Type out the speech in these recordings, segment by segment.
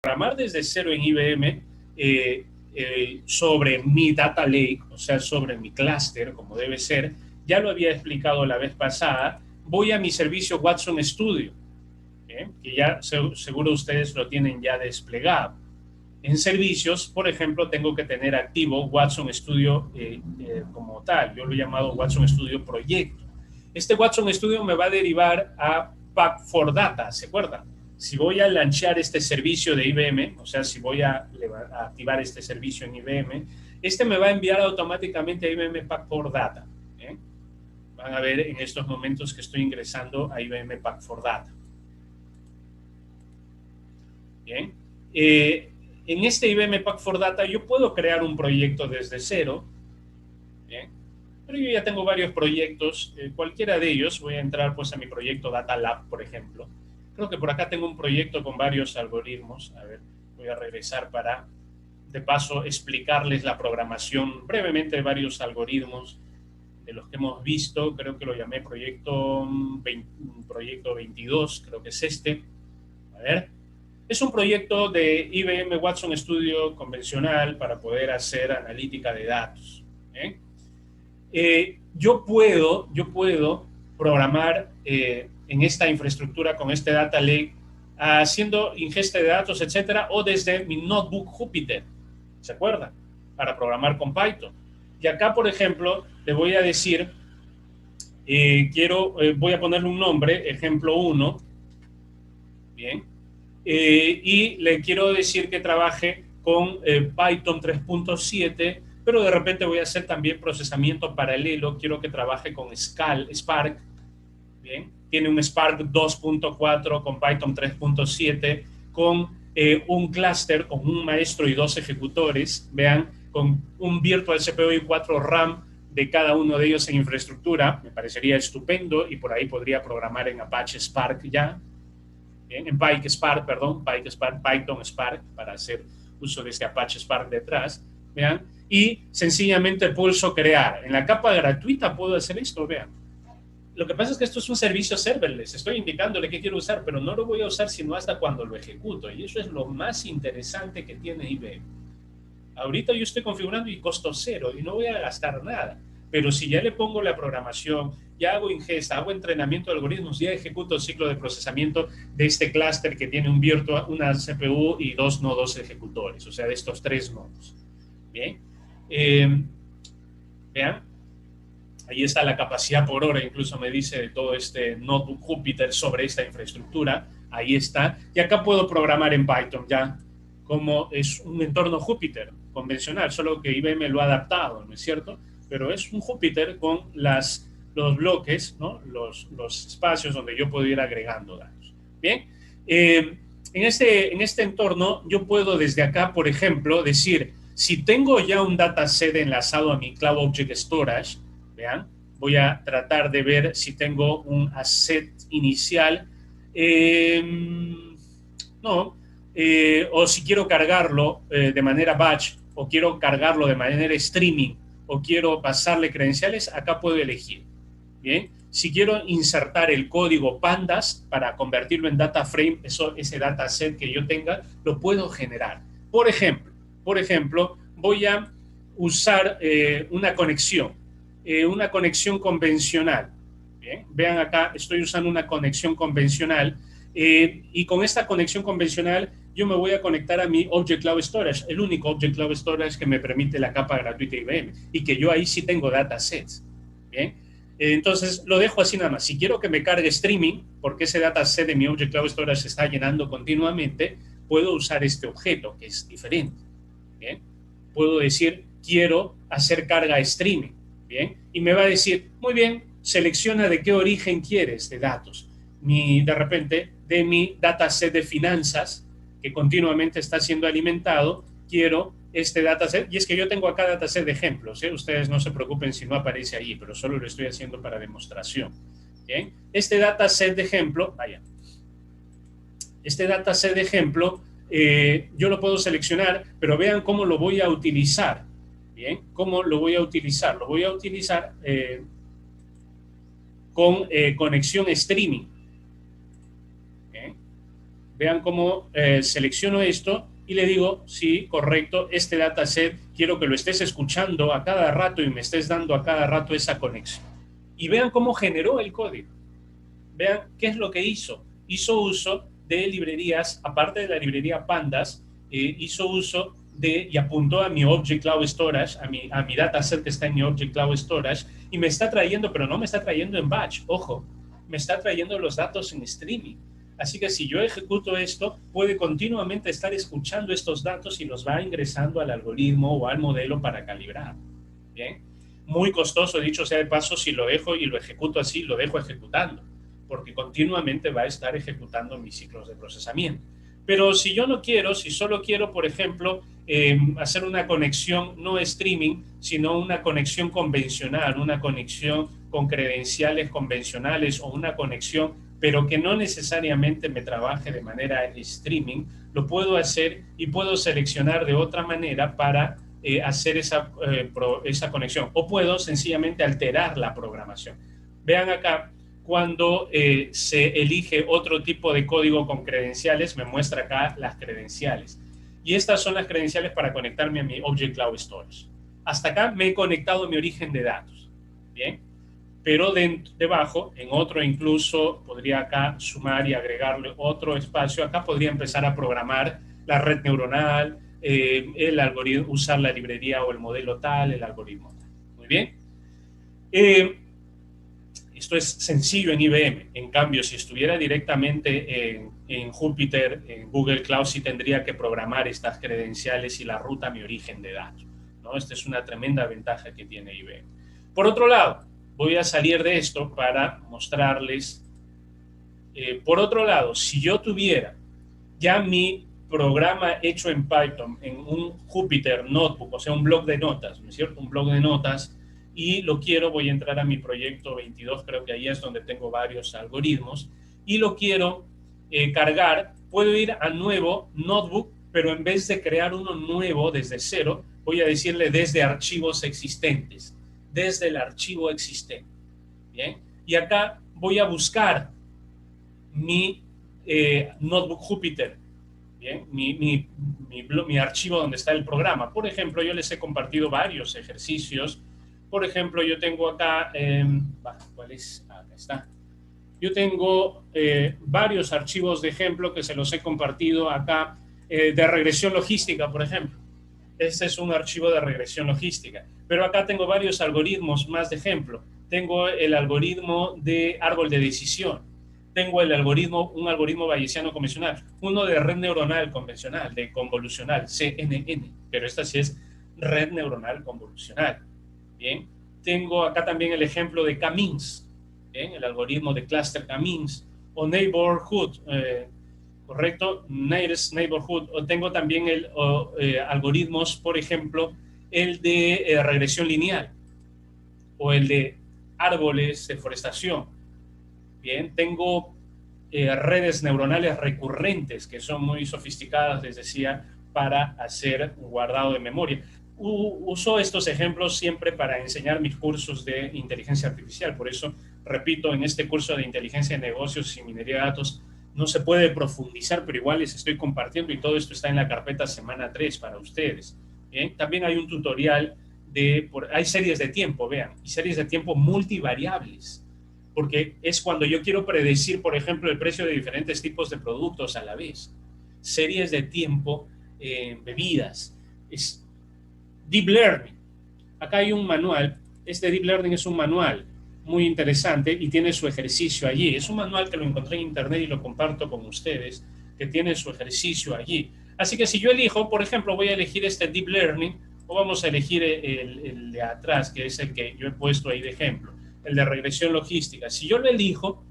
programar desde cero en IBM sobre mi data lake, o sea, sobre mi clúster, como debe ser, ya lo había explicado la vez pasada. Voy a mi servicio Watson Studio, que ya seguro ustedes lo tienen ya desplegado. En servicios, por ejemplo, tengo que tener activo Watson Studio como tal. Yo lo he llamado Watson Studio Proyecto. Este Watson Studio me va a derivar a Pack4Data, ¿se acuerdan? Si voy a lanzar este servicio de IBM, o sea, si voy a activar este servicio en IBM, este me va a enviar automáticamente a IBM Pack4Data. Van a ver en estos momentos que estoy ingresando a IBM Pack4Data. Bien. En este IBM Pack4Data yo puedo crear un proyecto desde cero. Bien. Pero yo ya tengo varios proyectos. Cualquiera de ellos, voy a entrar pues a mi proyecto Data Lab, por ejemplo. Creo que por acá tengo un proyecto con varios algoritmos. A ver, voy a regresar para, de paso, explicarles la programación brevemente de varios algoritmos de los que hemos visto. Creo que lo llamé proyecto 22, creo que es este. A ver. Es un proyecto de IBM Watson Studio convencional para poder hacer analítica de datos. Yo puedo programar en esta infraestructura con este data lake haciendo ingesta de datos, etcétera, o desde mi notebook Jupyter, ¿se acuerdan? Para programar con Python. Y acá, por ejemplo, le voy a decir, voy a ponerle un nombre, ejemplo 1, bien, y le quiero decir que trabaje con Python 3.7, pero de repente voy a hacer también procesamiento paralelo, quiero que trabaje con Spark, bien, tiene un Spark 2.4 con Python 3.7, con un clúster con un maestro y 2 ejecutores, vean, con un Virtual CPU y 4 RAM de cada uno de ellos en infraestructura, me parecería estupendo, y por ahí podría programar en Apache Spark ya, bien, en PySpark, Python Spark, para hacer uso de este Apache Spark detrás, vean, y sencillamente pulso crear. En la capa gratuita puedo hacer esto, vean. Lo que pasa es que esto es un servicio serverless, estoy indicándole qué quiero usar, pero no lo voy a usar sino hasta cuando lo ejecuto, y eso es lo más interesante que tiene IBM. Ahorita yo estoy configurando y costo cero, y no voy a gastar nada, pero si ya le pongo la programación, ya hago ingesta, hago entrenamiento de algoritmos, ya ejecuto el ciclo de procesamiento de este clúster que tiene un virtual, una CPU y 2 nodos ejecutores, o sea, de estos 3 nodos. Bien. Vean, ahí está la capacidad por hora, incluso me dice de todo este notebook Jupyter sobre esta infraestructura, ahí está, y acá puedo programar en Python ya, como es un entorno Jupyter convencional, solo que IBM lo ha adaptado, ¿no es cierto? Pero es un Jupyter con los bloques, ¿no? los espacios donde yo puedo ir agregando datos. Bien, en este entorno yo puedo desde acá, por ejemplo, decir, si tengo ya un dataset enlazado a mi Cloud Object Storage, vean, voy a tratar de ver si tengo un asset inicial, o si quiero cargarlo de manera batch, o quiero cargarlo de manera streaming, o quiero pasarle credenciales, acá puedo elegir. Bien, si quiero insertar el código pandas para convertirlo en data frame, ese dataset que yo tenga, lo puedo generar. Por ejemplo, voy a usar una conexión convencional. Bien, vean acá, estoy usando una conexión convencional, y con esta conexión convencional yo me voy a conectar a mi Object Cloud Storage, el único Object Cloud Storage que me permite la capa gratuita IBM, y que yo ahí sí tengo datasets. Bien, entonces lo dejo así nada más. Si quiero que me cargue streaming, porque ese dataset de mi Object Cloud Storage se está llenando continuamente, puedo usar este objeto, que es diferente. Bien, puedo decir, quiero hacer carga streaming. Bien, y me va a decir, muy bien, selecciona de qué origen quieres de datos. De repente, de mi dataset de finanzas, que continuamente está siendo alimentado, quiero este dataset, y es que yo tengo acá dataset de ejemplos, ustedes no se preocupen si no aparece ahí, pero solo lo estoy haciendo para demostración. Bien, este dataset de ejemplo, yo lo puedo seleccionar, pero vean cómo lo voy a utilizar. Bien, ¿cómo lo voy a utilizar? Lo voy a utilizar con conexión streaming. Bien. Vean cómo selecciono esto y le digo, sí, correcto, este dataset quiero que lo estés escuchando a cada rato y me estés dando a cada rato esa conexión. Y vean cómo generó el código. Vean qué es lo que hizo. Hizo uso de librerías, aparte de la librería Pandas, hizo uso de, y apuntó a mi Object Cloud Storage, a mi dataset que está en mi Object Cloud Storage, y me está trayendo, pero no me está trayendo en batch, ojo, me está trayendo los datos en streaming. Así que si yo ejecuto esto, puede continuamente estar escuchando estos datos y los va ingresando al algoritmo o al modelo para calibrar. Bien, muy costoso, dicho sea de paso, si lo dejo y lo ejecuto así, lo dejo ejecutando, porque continuamente va a estar ejecutando mis ciclos de procesamiento. Pero si yo no quiero, si solo quiero, por ejemplo, hacer una conexión no streaming, sino una conexión convencional, una conexión con credenciales convencionales o una conexión, pero que no necesariamente me trabaje de manera streaming, lo puedo hacer y puedo seleccionar de otra manera para hacer esa conexión. O puedo sencillamente alterar la programación. Vean acá, cuando se elige otro tipo de código con credenciales, me muestra acá las credenciales. Y estas son las credenciales para conectarme a mi Object Cloud Storage. Hasta acá me he conectado a mi origen de datos. Bien, pero debajo, en otro incluso, podría acá sumar y agregarle otro espacio. Acá podría empezar a programar la red neuronal, el algoritmo, usar la librería o el modelo tal, el algoritmo tal. Muy bien. Esto es sencillo en IBM. En cambio, si estuviera directamente en Jupyter, en Google Cloud, sí tendría que programar estas credenciales y la ruta a mi origen de datos, ¿no? Esta es una tremenda ventaja que tiene IBM. Por otro lado, voy a salir de esto para mostrarles. Por otro lado, si yo tuviera ya mi programa hecho en Python, en un Jupyter Notebook, o sea, un blog de notas, ¿no es cierto? Un blog de notas, y lo quiero, voy a entrar a mi proyecto 22, creo que ahí es donde tengo varios algoritmos, y lo quiero cargar, puedo ir a nuevo Notebook, pero en vez de crear uno nuevo desde cero, voy a decirle desde archivos existentes, desde el archivo existente. Bien, y acá voy a buscar mi Notebook Jupyter, bien, mi archivo donde está el programa. Por ejemplo, yo les he compartido varios ejercicios. Por ejemplo, yo tengo acá, ¿cuál es? Acá está. Yo tengo varios archivos de ejemplo que se los he compartido acá, de regresión logística, por ejemplo. Este es un archivo de regresión logística. Pero acá tengo varios algoritmos más de ejemplo. Tengo el algoritmo de árbol de decisión. Tengo un algoritmo bayesiano convencional. Uno de red neuronal convencional, de convolucional, CNN. Pero esta sí es red neuronal convolucional. Bien. Tengo acá también el ejemplo de K-means. Bien. El algoritmo de cluster K-means. O neighborhood, correcto, nearest neighborhood. O tengo también algoritmos, por ejemplo, el de regresión lineal o el de árboles de forestación. Bien, tengo redes neuronales recurrentes que son muy sofisticadas, les decía, para hacer un guardado de memoria. Uso estos ejemplos siempre para enseñar mis cursos de inteligencia artificial. Por eso, repito, en este curso de inteligencia de negocios y minería de datos no se puede profundizar, pero igual les estoy compartiendo y todo esto está en la carpeta semana 3 para ustedes. ¿Bien? También hay un tutorial hay series de tiempo, vean, y series de tiempo multivariables, porque es cuando yo quiero predecir, por ejemplo, el precio de diferentes tipos de productos a la vez. Series de tiempo, bebidas, es Deep Learning. Acá hay un manual, este Deep Learning es un manual muy interesante y tiene su ejercicio allí. Es un manual que lo encontré en internet y lo comparto con ustedes, que tiene su ejercicio allí. Así que si yo elijo, por ejemplo, voy a elegir este Deep Learning, o vamos a elegir el de atrás, que es el que yo he puesto ahí de ejemplo, el de regresión logística. Si yo lo elijo,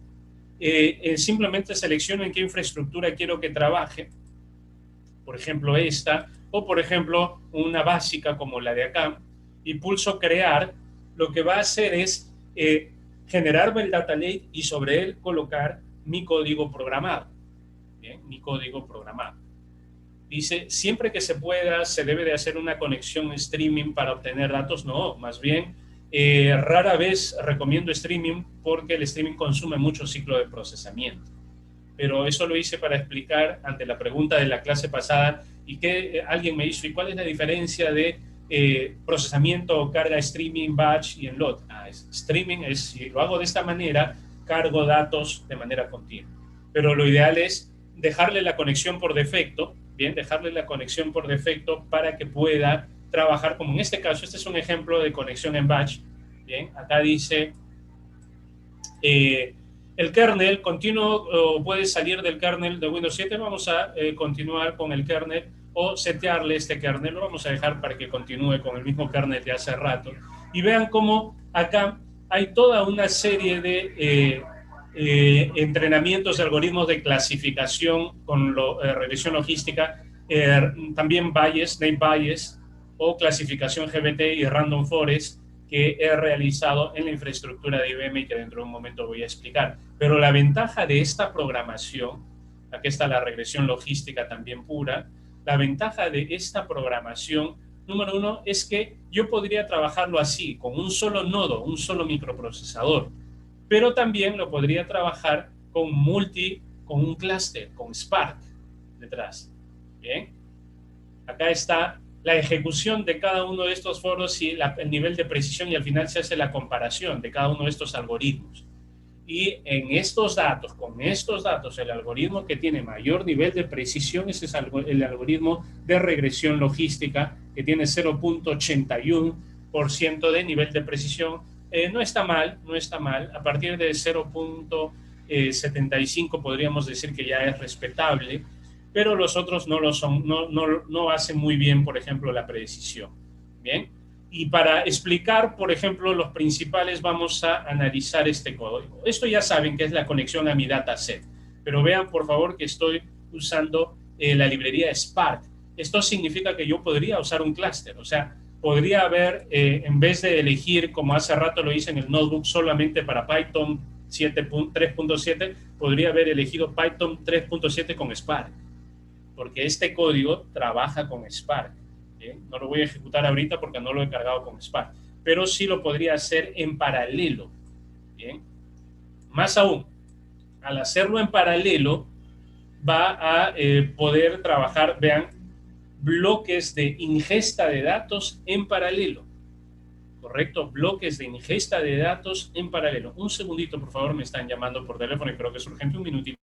simplemente selecciono en qué infraestructura quiero que trabaje, por ejemplo esta, o por ejemplo una básica como la de acá, y pulso crear. Lo que va a hacer es generarme el data lake y sobre él colocar mi código programado. Bien, mi código programado. Dice, siempre que se pueda, se debe de hacer una conexión streaming para obtener datos. No, más bien, rara vez recomiendo streaming porque el streaming consume mucho ciclo de procesamiento. pero eso lo hice para explicar ante la pregunta de la clase pasada y que alguien me hizo, ¿y cuál es la diferencia de procesamiento o carga streaming, batch y enload? Streaming es, si lo hago de esta manera, cargo datos de manera continua, pero lo ideal es dejarle la conexión por defecto, bien, dejarle la conexión por defecto para que pueda trabajar, como en este caso, este es un ejemplo de conexión en batch, bien, acá dice eh, el kernel continuo puede salir del kernel de Windows 7. Vamos a continuar con el kernel o setearle este kernel. Lo vamos a dejar para que continúe con el mismo kernel de hace rato. Y vean cómo acá hay toda una serie de entrenamientos de algoritmos de clasificación con regresión logística, también bias, name bias o clasificación GBT y random forest que he realizado en la infraestructura de IBM y que dentro de un momento voy a explicar. Pero la ventaja de esta programación, aquí está la regresión logística también pura, la ventaja de esta programación, número uno, es que yo podría trabajarlo así, con un solo nodo, un solo microprocesador, pero también lo podría trabajar con un clúster, con Spark detrás. Bien, acá está la ejecución de cada uno de estos foros y el nivel de precisión, y al final se hace la comparación de cada uno de estos algoritmos. Y en estos datos, con estos datos, el algoritmo que tiene mayor nivel de precisión es el algoritmo de regresión logística, que tiene 0.81% de nivel de precisión. No está mal, no está mal. A partir de 0.75 podríamos decir que ya es respetable, pero los otros no lo son, no hacen muy bien, por ejemplo, la precisión. Bien, y para explicar, por ejemplo, los principales, vamos a analizar este código. Esto ya saben que es la conexión a mi dataset, pero vean, por favor, que estoy usando la librería Spark. Esto significa que yo podría usar un clúster, o sea, podría haber, en vez de elegir, como hace rato lo hice en el notebook, solamente para Python 3.7, podría haber elegido Python 3.7 con Spark, porque este código trabaja con Spark. ¿Bien? No lo voy a ejecutar ahorita porque no lo he cargado con Spark, pero sí lo podría hacer en paralelo. ¿Bien? Más aún, al hacerlo en paralelo, va a poder trabajar, vean, bloques de ingesta de datos en paralelo. ¿Correcto? Bloques de ingesta de datos en paralelo. Un segundito, por favor, me están llamando por teléfono y creo que es urgente, un minutito.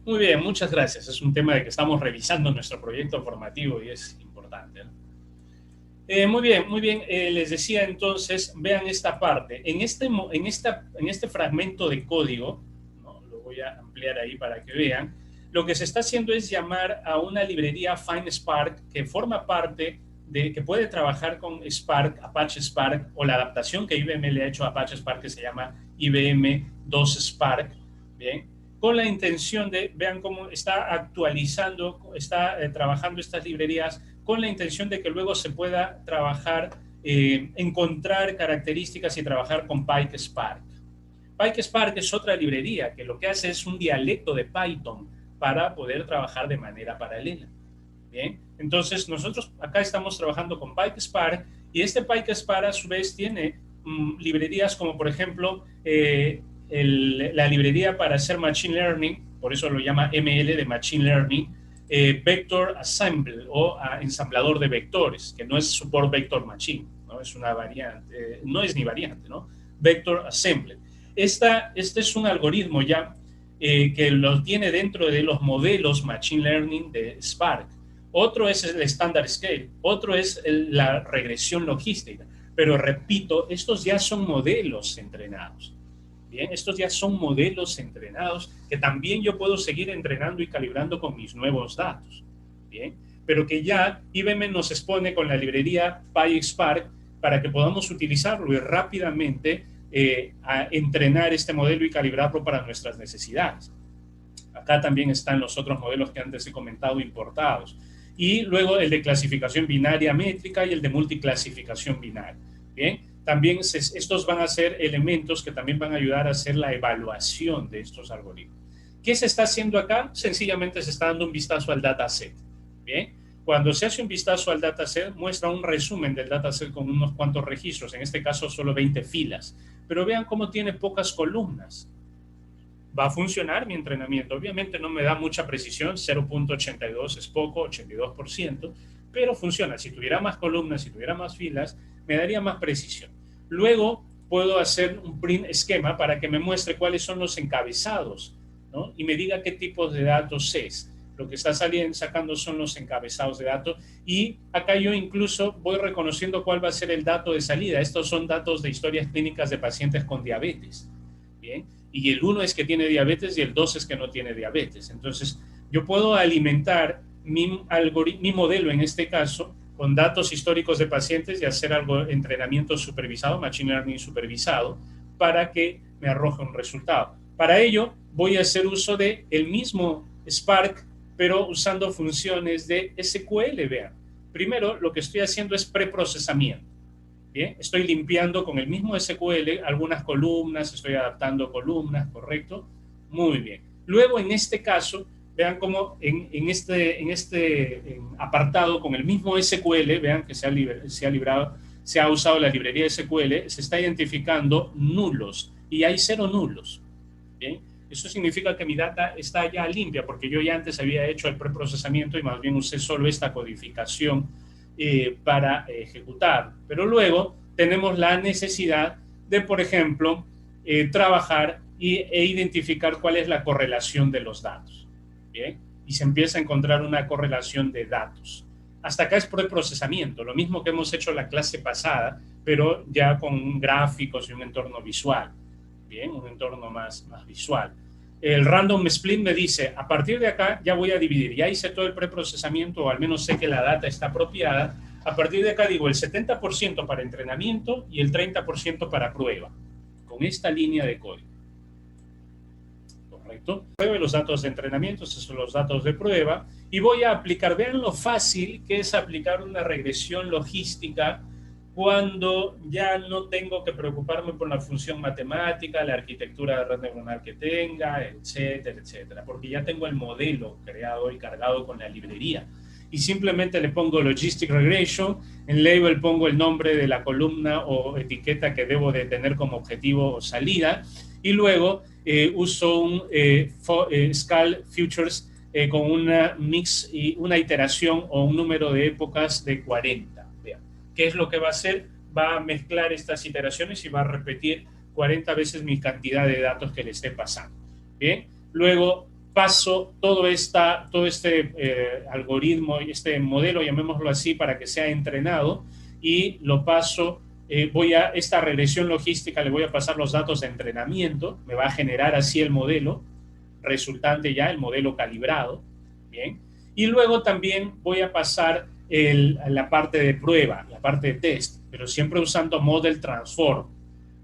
Muy bien, muchas gracias. Es un tema de que estamos revisando nuestro proyecto formativo y es importante, ¿no? Muy bien, muy bien. Les decía entonces, vean esta parte. En este fragmento de código, ¿no? Lo voy a ampliar ahí para que vean. Lo que se está haciendo es llamar a una librería FineSpark que forma parte que puede trabajar con Spark, Apache Spark, o la adaptación que IBM le ha hecho a Apache Spark que se llama IBM 2 Spark, ¿bien? Con la intención de, vean cómo está actualizando, está trabajando estas librerías con la intención de que luego se pueda trabajar, encontrar características y trabajar con PySpark. PySpark es otra librería que lo que hace es un dialecto de Python para poder trabajar de manera paralela. Bien, entonces nosotros acá estamos trabajando con PySpark y este PySpark a su vez tiene librerías como por ejemplo la librería para hacer Machine Learning, por eso lo llama ML de Machine Learning, Vector Assembly o ensamblador de vectores, que no es Support Vector Machine, ¿no? Es una variante, no es ni variante, ¿no? Vector Assembly. Este es un algoritmo ya que lo tiene dentro de los modelos Machine Learning de Spark. Otro es el Standard Scale, otro es la regresión logística. Pero repito, estos ya son modelos entrenados. Bien, estos ya son modelos entrenados que también yo puedo seguir entrenando y calibrando con mis nuevos datos. Bien, pero que ya IBM nos expone con la librería PySpark para que podamos utilizarlo y rápidamente a entrenar este modelo y calibrarlo para nuestras necesidades. Acá también están los otros modelos que antes he comentado importados. Y luego el de clasificación binaria métrica y el de multiclasificación binaria. Bien, también estos van a ser elementos que también van a ayudar a hacer la evaluación de estos algoritmos. ¿Qué se está haciendo acá? Sencillamente se está dando un vistazo al dataset. Bien, cuando se hace un vistazo al dataset, muestra un resumen del dataset con unos cuantos registros, en este caso solo 20 filas. Pero vean cómo tiene pocas columnas. Va a funcionar mi entrenamiento. Obviamente no me da mucha precisión, 0.82 es poco, 82%, pero funciona. Si tuviera más columnas, si tuviera más filas, me daría más precisión. Luego puedo hacer un print esquema para que me muestre cuáles son los encabezados, ¿no? Y me diga qué tipos de datos es. Lo que está sacando son los encabezados de datos y acá yo incluso voy reconociendo cuál va a ser el dato de salida. Estos son datos de historias clínicas de pacientes con diabetes. Bien, y el 1 es que tiene diabetes y el 2 es que no tiene diabetes. Entonces, yo puedo alimentar mi modelo, en este caso, con datos históricos de pacientes y hacer algo entrenamiento supervisado, Machine Learning supervisado, para que me arroje un resultado. Para ello, voy a hacer uso de el mismo Spark, pero usando funciones de SQL, vean. Primero, lo que estoy haciendo es preprocesamiento. Bien, estoy limpiando con el mismo SQL algunas columnas, estoy adaptando columnas, ¿correcto? Muy bien. Luego, en este caso, vean cómo en este apartado con el mismo SQL, vean que se ha usado la librería SQL, se está identificando nulos y hay 0 nulos. Bien, eso significa que mi data está ya limpia porque yo ya antes había hecho el preprocesamiento y más bien usé solo esta codificación para ejecutar. Pero luego tenemos la necesidad de, por ejemplo, trabajar e identificar cuál es la correlación de los datos. ¿Bien? Y se empieza a encontrar una correlación de datos. Hasta acá es preprocesamiento, lo mismo que hemos hecho la clase pasada, pero ya con gráficos y un entorno visual. Bien, un entorno más visual. El random split me dice, a partir de acá ya voy a dividir, ya hice todo el preprocesamiento o al menos sé que la data está apropiada, a partir de acá digo el 70% para entrenamiento y el 30% para prueba, con esta línea de código. ¿Correcto? Pruebe los datos de entrenamiento, estos son los datos de prueba, y voy a aplicar, vean lo fácil que es aplicar una regresión logística cuando ya no tengo que preocuparme por la función matemática, la arquitectura de red neuronal que tenga, etcétera, etcétera, porque ya tengo el modelo creado y cargado con la librería. Y simplemente le pongo Logistic Regression, en label pongo el nombre de la columna o etiqueta que debo de tener como objetivo o salida, y luego uso un Scal Futures con una mix y una iteración o un número de épocas de 40. ¿Qué es lo que va a hacer? Va a mezclar estas iteraciones y va a repetir 40 veces mi cantidad de datos que le esté pasando. Bien, luego paso todo este algoritmo, este modelo, llamémoslo así, para que sea entrenado, y lo paso, esta regresión logística le voy a pasar los datos de entrenamiento, me va a generar así el modelo resultante ya, el modelo calibrado, ¿bien? Y luego también voy a pasar la parte de prueba, la parte de test, pero siempre usando Model Transform,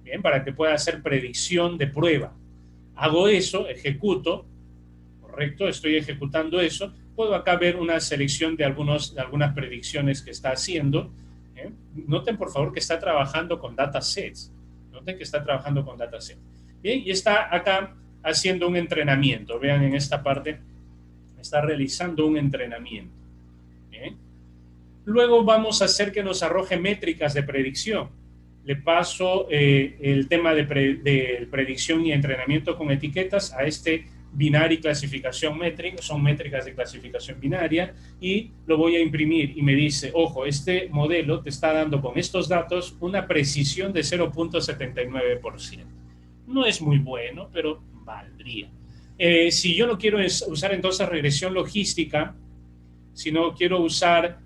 ¿bien? Para que pueda hacer predicción de prueba. Hago eso, ejecuto, correcto, estoy ejecutando eso, puedo acá ver una selección de algunas predicciones que está haciendo. Noten por favor que está trabajando con datasets, noten que está trabajando con datasets. Bien, y está acá haciendo un entrenamiento, vean en esta parte, está realizando un entrenamiento. Bien. Luego vamos a hacer que nos arroje métricas de predicción. Le paso el tema de predicción y entrenamiento con etiquetas a este binario clasificación métrica, son métricas de clasificación binaria, y lo voy a imprimir y me dice, ojo, este modelo te está dando con estos datos una precisión de 0.79%. No es muy bueno, pero valdría. Si yo no quiero usar entonces regresión logística, si no quiero usar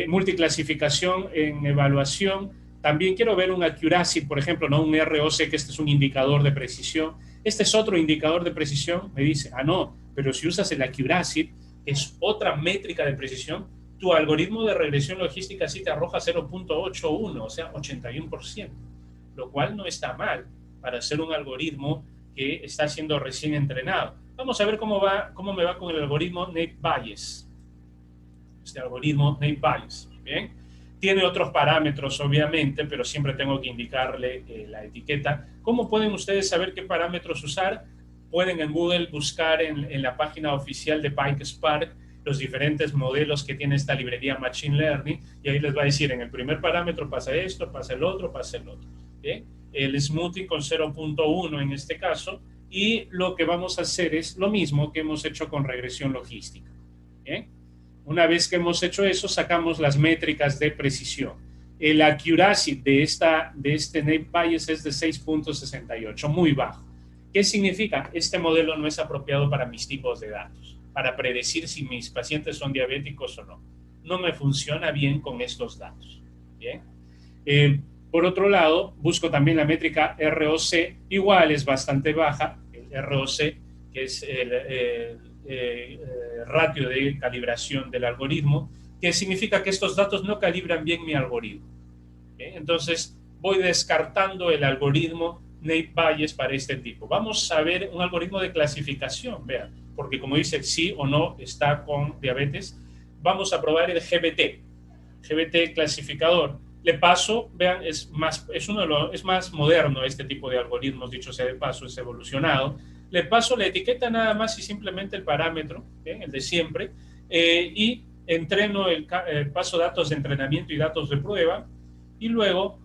multiclasificación en evaluación, también quiero ver un accuracy, por ejemplo, no un ROC, que este es un indicador de precisión. Este es otro indicador de precisión. Me dice, no, pero si usas el accuracy, es otra métrica de precisión, tu algoritmo de regresión logística sí te arroja 0.81, o sea, 81%, lo cual no está mal para ser un algoritmo que está siendo recién entrenado. Vamos a ver cómo me va con el algoritmo Naive Bayes. Este algoritmo Naive Bayes, ¿bien? Tiene otros parámetros, obviamente, pero siempre tengo que indicarle la etiqueta. ¿Cómo pueden ustedes saber qué parámetros usar? Pueden en Google buscar en la página oficial de PySpark los diferentes modelos que tiene esta librería Machine Learning, y ahí les va a decir, en el primer parámetro pasa esto, pasa el otro, pasa el otro. ¿Bien? El smoothing con 0.1 en este caso, y lo que vamos a hacer es lo mismo que hemos hecho con regresión logística. ¿Bien? Una vez que hemos hecho eso, sacamos las métricas de precisión. El accuracy de este Naive Bayes es de 6.68, muy bajo. ¿Qué significa? Este modelo no es apropiado para mis tipos de datos, para predecir si mis pacientes son diabéticos o no. No me funciona bien con estos datos. ¿Bien? Por otro lado, busco también la métrica ROC, igual es bastante baja, el ROC, que es el ratio de calibración del algoritmo, que significa que estos datos no calibran bien mi algoritmo. Entonces, voy descartando el algoritmo Naive Bayes para este tipo. Vamos a ver un algoritmo de clasificación, vean, porque como dice sí o no está con diabetes, vamos a probar el GBT clasificador. Le paso, vean, es más moderno este tipo de algoritmos, dicho sea de paso, es evolucionado. Le paso la etiqueta nada más y simplemente el parámetro, ¿bien? El de siempre, y entreno paso datos de entrenamiento y datos de prueba, y luego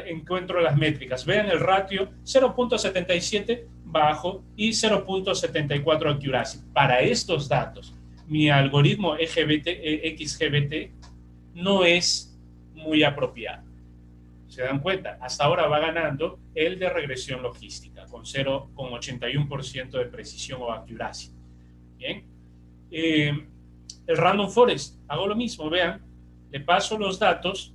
encuentro las métricas. Vean el ratio 0.77 bajo y 0.74 accuracy. Para estos datos, mi algoritmo XGBT no es muy apropiado. ¿Se dan cuenta? Hasta ahora va ganando el de regresión logística con 81% de precisión o accuracy. Bien. El Random Forest, hago lo mismo, vean, le paso los datos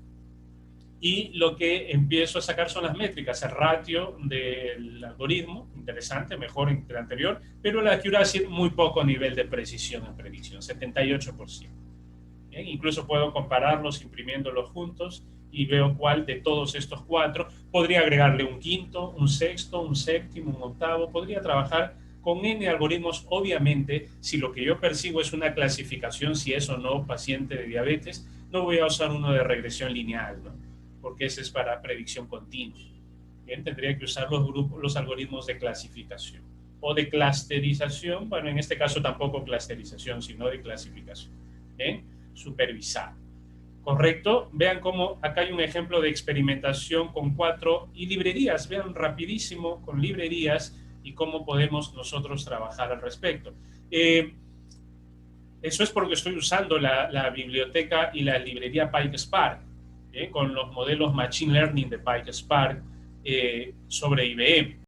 y lo que empiezo a sacar son las métricas, el ratio del algoritmo, interesante, mejor que el anterior, pero la accuracy muy poco nivel de precisión en predicción, 78%. Bien, incluso puedo compararlos imprimiéndolos juntos y veo cuál de todos estos cuatro podría agregarle un quinto, un sexto, un séptimo, un octavo. Podría trabajar con N algoritmos, obviamente, si lo que yo persigo es una clasificación, si es o no paciente de diabetes, no voy a usar uno de regresión lineal, ¿no? Porque ese es para predicción continua. Bien, tendría que usar los algoritmos de clasificación o de clusterización, bueno, en este caso tampoco clusterización, sino de clasificación. Bien, supervisar. ¿Correcto? Vean cómo acá hay un ejemplo de experimentación con 4 y librerías. Vean rapidísimo con librerías y cómo podemos nosotros trabajar al respecto. Eso es porque estoy usando la biblioteca y la librería PySpark, con los modelos Machine Learning de PySpark sobre IBM.